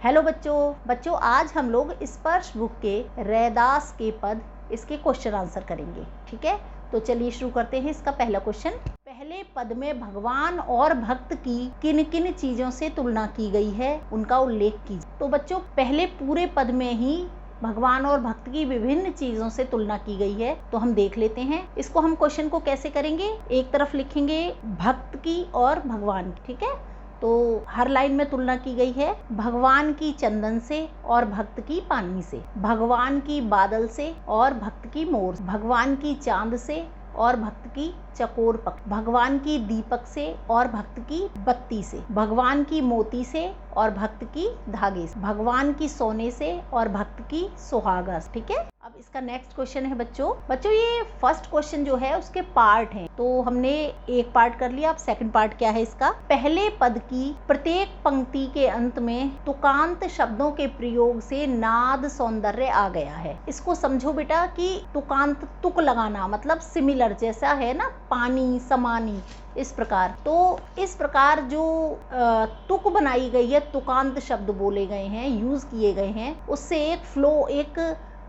Hello बच्चों आज हम लोग स्पर्श बुक के रैदास के पद इसके क्वेश्चन आंसर करेंगे। ठीक है, तो चलिए शुरू करते हैं। इसका पहला क्वेश्चन, पहले पद में भगवान और भक्त की किन किन चीजों से तुलना की गई है, उनका उल्लेख कीजिए। तो बच्चों पहले पूरे पद में ही भगवान और भक्त की विभिन्न चीजों से तुलना की गई है, तो हम देख लेते हैं। इसको हम क्वेश्चन को कैसे करेंगे, एक तरफ लिखेंगे भक्त की और भगवान की। ठीक है, तो हर लाइन में तुलना की गई है। भगवान की चंदन से और भक्त की पानी से, भगवान की बादल से और भक्त की मोर, भगवान की चांद से और भक्त की चकोर पक्षी, भगवान की दीपक से और भक्त की बत्ती से, भगवान की मोती से और भक्त की धागे से, भगवान की सोने से और भक्त की सुहागा से। ठीक है, अब इसका नेक्स्ट क्वेश्चन है बच्चों ये फर्स्ट क्वेश्चन जो है उसके पार्ट हैं, तो हमने एक पार्ट कर लिया। अब सेकंड पार्ट क्या है इसका, पहले पद की प्रत्येक पंक्ति के अंत में तुकांत शब्दों के प्रयोग से नाद सौंदर्य आ गया है। इसको समझो बेटा कि तुकांत, तुक लगाना मतलब सिमिलर, जैसा है ना पानी समानी, इस प्रकार। तो इस प्रकार जो तुक बनाई गई है, तुकांत शब्द बोले गए हैं, यूज किए गए हैं, उससे एक फ्लो, एक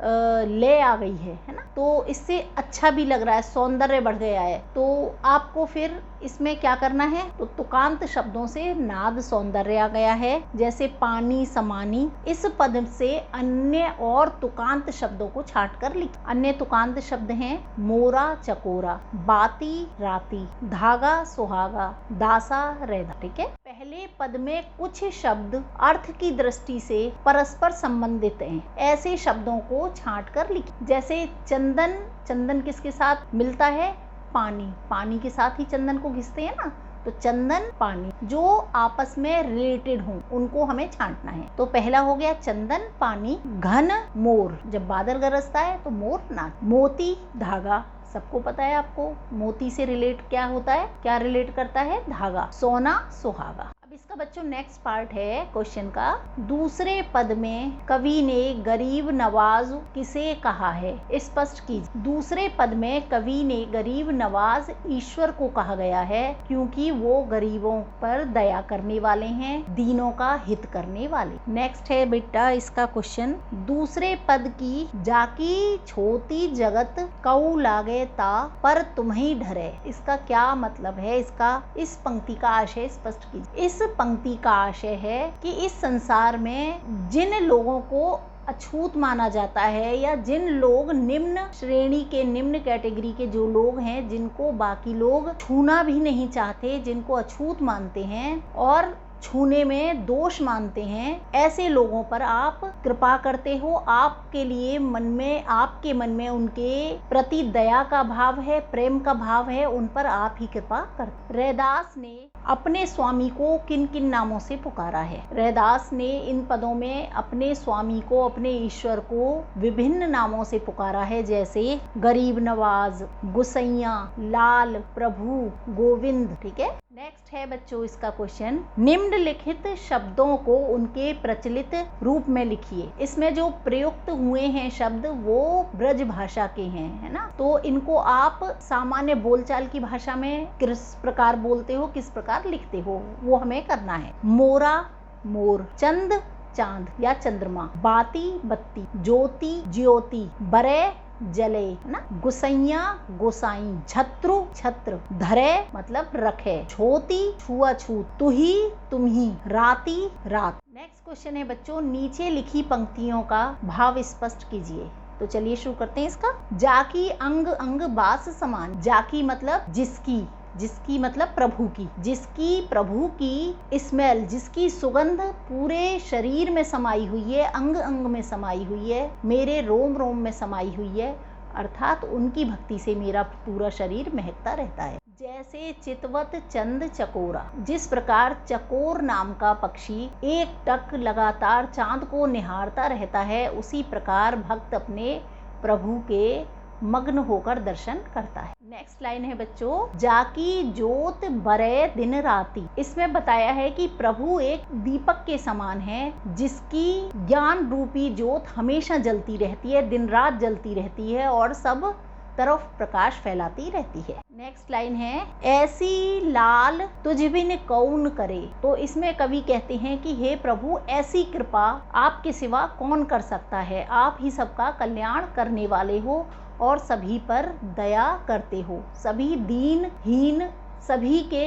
ले आ गई है ना, तो इससे अच्छा भी लग रहा है, सौंदर्य बढ़ गया है। तो आपको फिर इसमें क्या करना है, तो तुकांत शब्दों से नाद सौंदर्य आ गया है, जैसे पानी समानी। इस पद से अन्य और तुकांत शब्दों को छांट कर लिख। अन्य तुकांत शब्द हैं मोरा चकोरा, बाती राती, धागा सुहागा, दासा रैदा। ठीक है, पहले पद में कुछ शब्द अर्थ की दृष्टि से परस्पर संबंधित हैं, ऐसे शब्दों को छांट कर लिखिए। जैसे चंदन, चंदन किसके साथ मिलता है, पानी, पानी के साथ ही चंदन को घिसते हैं ना, तो चंदन पानी जो आपस में रिलेटेड हों उनको हमें छांटना है। तो पहला हो गया चंदन पानी, घन मोर, जब बादल गरजता है तो मोर नाच, मोती धागा, सबको पता है आपको मोती से रिलेट क्या होता है, क्या रिलेट करता है, धागा, सोना सुहागा। अब इसका बच्चों नेक्स्ट पार्ट है क्वेश्चन का, दूसरे पद में कवि ने गरीब नवाज किसे कहा है, स्पष्ट कीजिए। दूसरे पद में कवि ने गरीब नवाज ईश्वर को कहा गया है, क्योंकि वो गरीबों पर दया करने वाले हैं, दीनों का हित करने वाले। नेक्स्ट है बेटा इसका क्वेश्चन, दूसरे पद की जाकी छोटी जगत कऊ लागे ता पर तुम्हें डरे, इसका क्या मतलब है, इसका इस पंक्ति का आशय स्पष्ट कीजिए। इस पंक्ति का आशय है कि इस संसार में जिन लोगों को अछूत माना जाता है, या जिन लोग निम्न श्रेणी के, निम्न कैटेगरी के जो लोग हैं, जिनको बाकी लोग छूना भी नहीं चाहते, जिनको अछूत मानते हैं और छूने में दोष मानते हैं, ऐसे लोगों पर आप कृपा करते हो। आपके लिए मन में, आपके मन में उनके प्रति दया का भाव है, प्रेम का भाव है, उन पर आप ही कृपा करते। रैदास ने अपने स्वामी को किन किन नामों से पुकारा है, रैदास ने इन पदों में अपने स्वामी को, अपने ईश्वर को विभिन्न नामों से पुकारा है, जैसे गरीब नवाज, गुसैया, लाल, प्रभु, गोविंद। ठीक है, नेक्स्ट है बच्चों इसका क्वेश्चन, निम्नलिखित शब्दों को उनके प्रचलित रूप में लिखिए। इसमें जो प्रयुक्त हुए हैं शब्द वो ब्रज भाषा के हैं, है ना, तो इनको आप सामान्य बोलचाल की भाषा में किस प्रकार बोलते हो, किस प्रकार लिखते हो, वो हमें करना है। मोरा मोर, चंद चांद या चंद्रमा, बाती बत्ती, ज्योति ज्योति, बरे जले ना, गुसैया गोसाई, छत्रु छत्र, धरे मतलब रखे, छोती छुआछूत, तुही तुम्ही, राती रात। नेक्स्ट क्वेश्चन है बच्चों, नीचे लिखी पंक्तियों का भाव स्पष्ट कीजिए। तो चलिए शुरू करते हैं इसका, जाकी अंग अंग बास समान, जाकी मतलब जिसकी, जिसकी मतलब प्रभु की, जिसकी प्रभु की स्मेल, जिसकी सुगंध पूरे शरीर में समाई हुई है, अंग अंग में समाई हुई है, मेरे रोम रोम में समाई हुई है, अर्थात उनकी भक्ति से मेरा पूरा शरीर महकता रहता है। जैसे चितवत चंद चकोरा, जिस प्रकार चकोर नाम का पक्षी एक टक लगातार चांद को निहारता रहता है, उसी प्रकार भक्त अपने प्रभु के मग्न होकर दर्शन करता है। नेक्स्ट लाइन है बच्चों, जाकी जोत बरे दिन राती, इसमें बताया है कि प्रभु एक दीपक के समान है, जिसकी ज्ञान रूपी जोत हमेशा जलती रहती है, दिन रात जलती रहती है, और सब तरफ प्रकाश फैलाती रहती है। नेक्स्ट लाइन है, ऐसी लाल तुझ बिन कौन करे। तो इसमें कवि कहते हैं कि हे प्रभु, ऐसी कृपा आपके सिवा कौन कर सकता है। आप ही सबका कल्याण करने वाले हो और सभी पर दया करते हो, सभी दीनहीन सभी के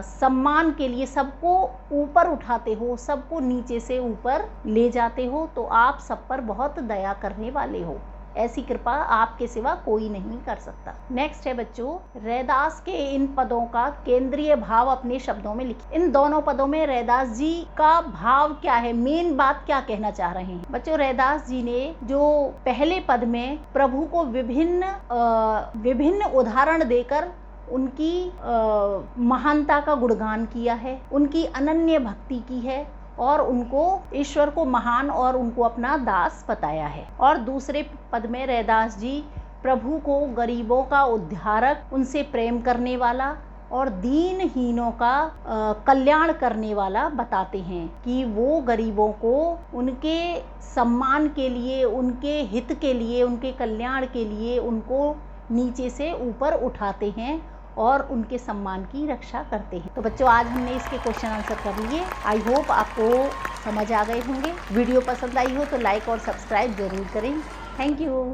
सम्मान के लिए सबको ऊपर उठाते हो, सबको नीचे से ऊपर ले जाते हो। तो आप सब पर बहुत दया करने वाले हो, ऐसी कृपा आपके सिवा कोई नहीं कर सकता। नेक्स्ट है बच्चों, रैदास के इन पदों का केंद्रीय भाव अपने शब्दों में लिखिए। इन दोनों पदों में रैदास जी का भाव क्या है, मेन बात क्या कहना चाह रहे हैं। बच्चों, रैदास जी ने जो पहले पद में प्रभु को विभिन्न उदाहरण देकर उनकी महानता का गुणगान किया है, उनकी अनन्य भक्ति की है और उनको ईश्वर को महान और उनको अपना दास बताया है। और दूसरे पद में रैदास जी प्रभु को गरीबों का उद्धारक, उनसे प्रेम करने वाला और दीनहीनों का कल्याण करने वाला बताते हैं कि वो गरीबों को उनके सम्मान के लिए, उनके हित के लिए, उनके कल्याण के लिए उनको नीचे से ऊपर उठाते हैं और उनके सम्मान की रक्षा करते हैं। तो बच्चों, आज हमने इसके क्वेश्चन आंसर कर लिए। आई होप आपको समझ आ गए होंगे। वीडियो पसंद आई हो तो लाइक और सब्सक्राइब जरूर करें। Thank you.